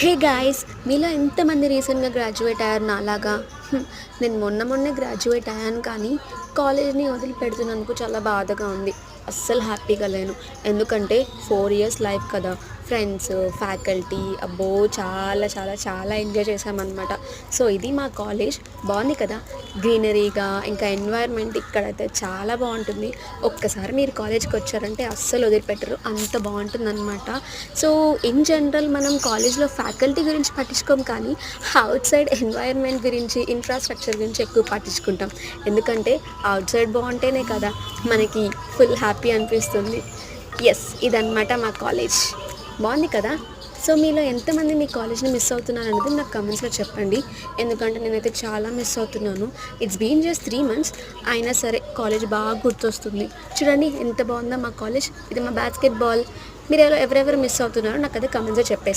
Hey guys, మీలో ఎంతమంది రీసెంట్గా గ్రాడ్యుయేట్ అయ్యారు నాలాగా? నేను మొన్నే గ్రాడ్యుయేట్ అయ్యాను, కానీ కాలేజ్ని వదిలిపెడుతున్నందుకు చాలా బాధగా ఉంది. అస్సలు హ్యాపీగా లేను. ఎందుకంటే 4 ఇయర్స్ లైఫ్ కదా, ఫ్రెండ్స్, ఫ్యాకల్టీ, అబ్బో చాలా చాలా చాలా ఎంజాయ్ చేసామన్నమాట. సో ఇది మా కాలేజ్. బాగుంది కదా, గ్రీనరీగా, ఇంకా ఎన్వైర్న్మెంట్ ఇక్కడైతే చాలా బాగుంటుంది. ఒక్కసారి మీరు కాలేజ్కి వచ్చారంటే అస్సలు వదిలిపెట్టరు, అంత బాగుంటుందన్నమాట. సో ఇన్ జనరల్ మనం కాలేజ్లో ఫ్యాకల్టీ గురించి పట్టించుకోం, కానీ అవుట్ సైడ్ ఎన్వైర్న్మెంట్ గురించి, ఇన్ఫ్రాస్ట్రక్చర్ గురించి ఎక్కువ పట్టించుకుంటాం. ఎందుకంటే అవుట్ సైడ్ బాగుంటేనే కదా మనకి ఫుల్ హ్యాపీ అనిపిస్తుంది. ఎస్, ఇదన్నమాట మా కాలేజ్. బాగుంది కదా. సో మీలో ఎంతమంది మీ కాలేజ్ని మిస్ అవుతున్నారు అనేది నాకు కమెంట్స్లో చెప్పండి. ఎందుకంటే నేనైతే చాలా మిస్ అవుతున్నాను. ఇట్స్ బీన్ జస్ట్ 3 months, అయినా సరే కాలేజ్ బాగా గుర్తొస్తుంది. చూడండి ఎంత బాగుందో మా కాలేజ్. ఇది మా బాస్కెట్ బాల్. మీరు ఎవరెవరు మిస్ అవుతున్నారో నాకు అదే కమెంట్స్లో చెప్పేసి